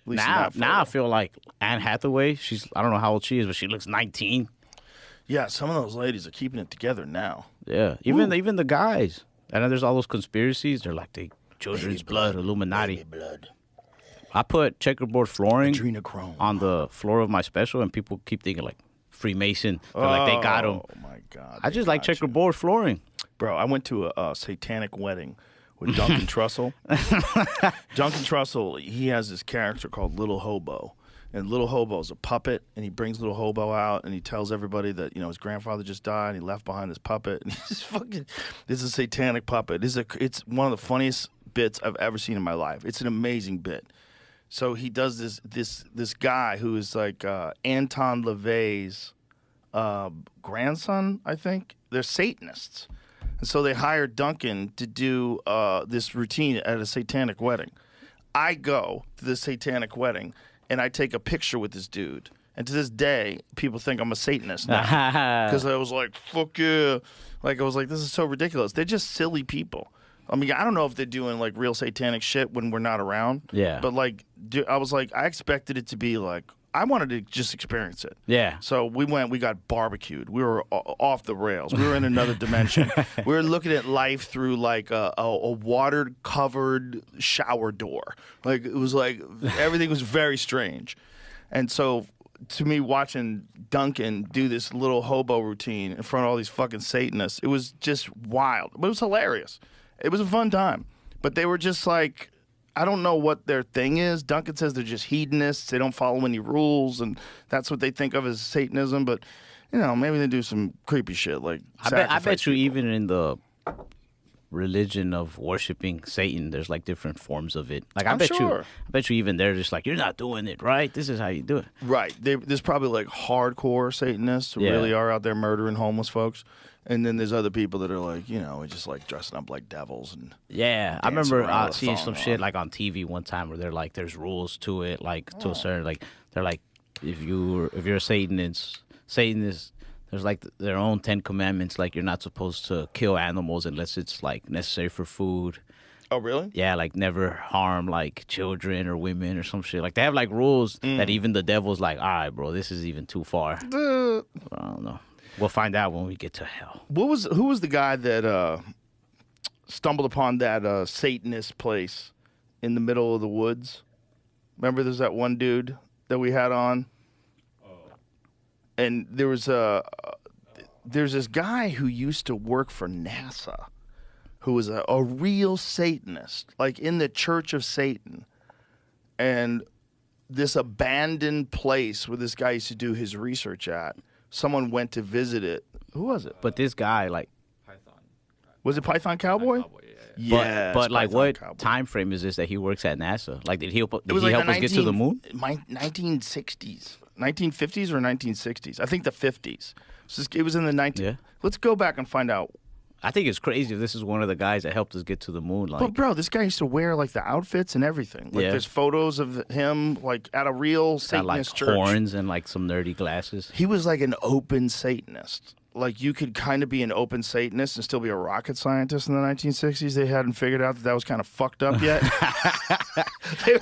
Now I feel like Anne Hathaway. I don't know how old she is, but she looks 19. Yeah, some of those ladies are keeping it together now. Yeah, even the guys. And then there's all those conspiracies. They're like the children's blood, Illuminati. Baby blood. I put checkerboard flooring Adrenochrome. on the floor of my special, and people keep thinking like Freemason. They're like they got him. Oh my God! I just like checkerboard flooring. Bro, I went to a satanic wedding with Duncan Trussell. Duncan Trussell, he has this character called Little Hobo. And Little Hobo's a puppet, and he brings Little Hobo out, and he tells everybody that, his grandfather just died, and he left behind his puppet. And he's fucking, this is a satanic puppet. It's one of the funniest bits I've ever seen in my life. It's an amazing bit. So he does this guy who is like Anton LaVey's grandson, I think. They're Satanists. And so they hired Duncan to do this routine at a satanic wedding. I go to this satanic wedding, and I take a picture with this dude. And to this day, people think I'm a Satanist now. Because I was like, fuck yeah. Like, I was like, this is so ridiculous. They're just silly people. I mean, I don't know if they're doing, like, real satanic shit when we're not around. Yeah. But, like, I was like, I expected it to be, like, I wanted to just experience it. Yeah. So we got barbecued. We were off the rails. We were in another dimension. We were looking at life through like a water-covered shower door. Like it was like everything was very strange. And so to me, watching Duncan do this little hobo routine in front of all these fucking Satanists, it was just wild. But it was hilarious. It was a fun time. But they were just like, I don't know what their thing is. Duncan says they're just hedonists. They don't follow any rules, and that's what they think of as Satanism. But, maybe they do some creepy shit like I bet you even in the religion of worshiping Satan, there's like different forms of it. Like I bet you even they're just like, you're not doing it right. This is how you do it. Right. There's probably like hardcore Satanists who really are out there murdering homeless folks. And then there's other people that are like, we're just like dressing up like devils and I remember seeing some shit like on TV one time where they're like, there's rules to it, like to a certain like they're like, if you're a Satanist, there's like their own 10 commandments, like you're not supposed to kill animals unless it's like necessary for food. Oh, really? Yeah, like never harm like children or women or some shit. Like they have like rules that even the devil's like, all right, bro, this is even too far. I don't know. We'll find out when we get to hell. Who was the guy that stumbled upon that Satanist place in the middle of the woods? Remember, there's that one dude that we had on, and there's this guy who used to work for NASA, who was a real Satanist, like in the Church of Satan, and this abandoned place where this guy used to do his research at. Someone went to visit it. Who was it? But this guy, like, Python. Was it Python Cowboy? Yeah. But like, Python what Cowboy. Time frame is this that he works at NASA? Like, did he help It was us like get to the moon? 1960s, 1950s or 1960s? I think the 50s. So it was in the 19. Yeah. Let's go back and find out. I think it's crazy if this is one of the guys that helped us get to the moon. Like, But bro, this guy used to wear like the outfits and everything. Like there's photos of him like at a real got Satanist like church. horns and like some nerdy glasses. He was like an open Satanist. Like you could kind of be an open Satanist and still be a rocket scientist in the 1960s. They hadn't figured out that was kind of fucked up yet.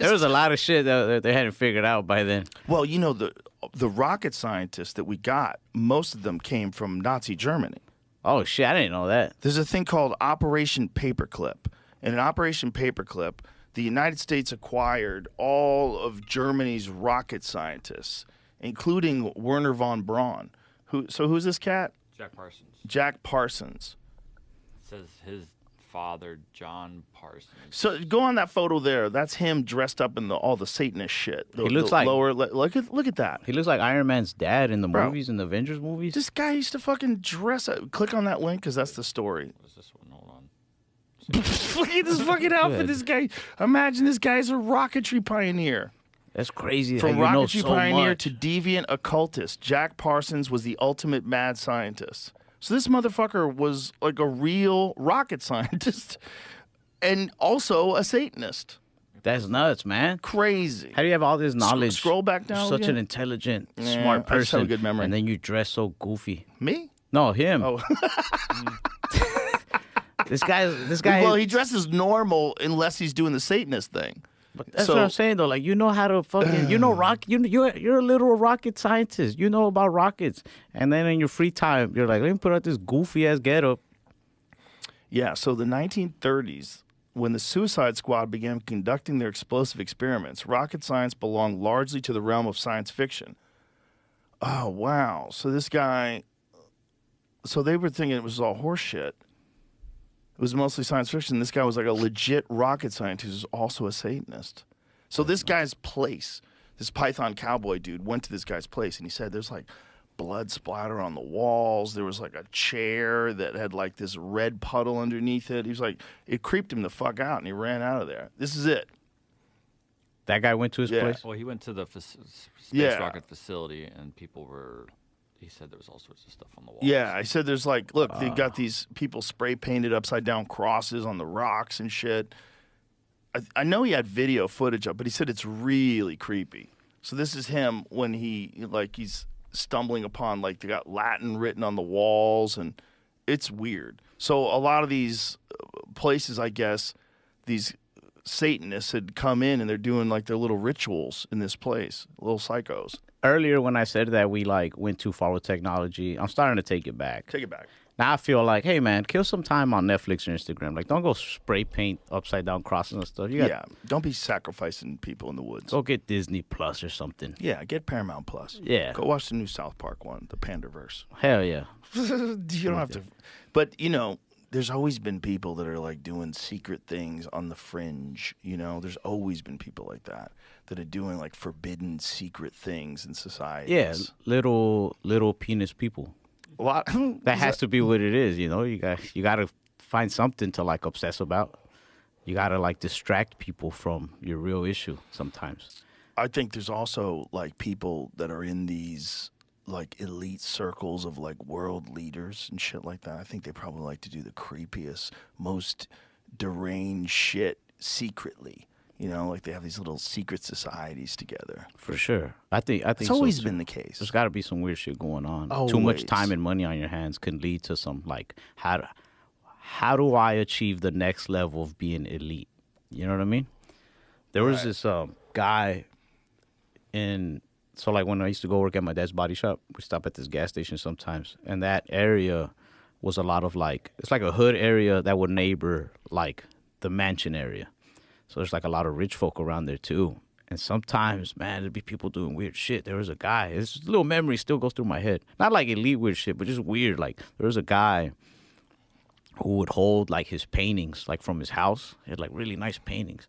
There was a lot of shit that they hadn't figured out by then. Well, the rocket scientists that we got, most of them came from Nazi Germany. Oh shit, I didn't know that. There's a thing called Operation Paperclip. And in Operation Paperclip, the United States acquired all of Germany's rocket scientists, including Werner von Braun. Who's this cat? Jack Parsons. Jack Parsons. It says his father, John Parsons. So go on that photo there. That's him dressed up in all the Satanist shit. He looks like look at that. He looks like Iron Man's dad in the Bro. movies, in the Avengers movies. This guy used to fucking dress up. Click on that link because that's the story. What's this one? Hold on. Look at this fucking outfit. This guy. Imagine this guy's a rocketry pioneer. That's crazy. From how you know rocketry so pioneer much. to deviant occultist, Jack Parsons was the ultimate mad scientist. So this motherfucker was like a real rocket scientist and also a Satanist. That's nuts, man. Crazy. How do you have all this knowledge? Scroll back down. You're such again. an intelligent, Yeah, smart I just have person. a good memory. And then you dress so goofy. Me? No, him. Oh. This guy. Well, he dresses normal unless he's doing the Satanist thing. But that's what I'm saying though. Like, you know how to fucking, you're a literal rocket scientist. You know about rockets, and then in your free time, you're like, let me put out this goofy ass getup. Yeah. So the 1930s, when the Suicide Squad began conducting their explosive experiments, rocket science belonged largely to the realm of science fiction. Oh wow! So this guy, so they were thinking it was all horseshit. It was mostly science fiction. This guy was like a legit rocket scientist who's also a Satanist. So this guy's place, this Python cowboy dude, went to this guy's place and he said there's like blood splatter on the walls. There was like a chair that had like this red puddle underneath it. He was like, it creeped him the fuck out and he ran out of there. This is it. That guy went to his place? Well, he went to the space rocket facility and people were... He said there was all sorts of stuff on the walls. Yeah, I said there's like, look, they got these people spray painted upside down crosses on the rocks and shit. I know he had video footage of, but he said it's really creepy. So this is him when he's stumbling upon, like, they got Latin written on the walls and it's weird. So a lot of these places, I guess, these Satanists had come in and they're doing like their little rituals in this place, little psychos. Earlier when I said that we like went too far with technology, I'm starting to take it back. Take it back. Now I feel like, hey man, kill some time on Netflix or Instagram. Like, don't go spray paint upside down crosses and stuff. Don't be sacrificing people in the woods. Go get Disney Plus or something. Yeah, get Paramount Plus. Yeah. Go watch the new South Park one, the Pandaverse. Hell yeah. You don't have to. But, there's always been people that are like doing secret things on the fringe. There's always been people like that are doing like forbidden secret things in society. Yeah, little penis people. A lot. That has to be what it is. You got to find something to like obsess about. You got to like distract people from your real issue sometimes. I think there's also like people that are in these like elite circles of like world leaders and shit like that. I think they probably like to do the creepiest, most deranged shit secretly. Like they have these little secret societies together. For sure. I think it's always been the case. There's got to be some weird shit going on. Always. Too much time and money on your hands can lead to some like how do I achieve the next level of being elite? You know what I mean? There was this guy so like when I used to go work at my dad's body shop, we stop at this gas station sometimes, and that area was a lot of like, it's like a hood area that would neighbor like the mansion area. So there's like a lot of rich folk around there too. And sometimes, man, there'd be people doing weird shit. There was a guy, this little memory still goes through my head. Not like elite weird shit, but just weird. Like there was a guy who would hold like his paintings like from his house. He had like really nice paintings.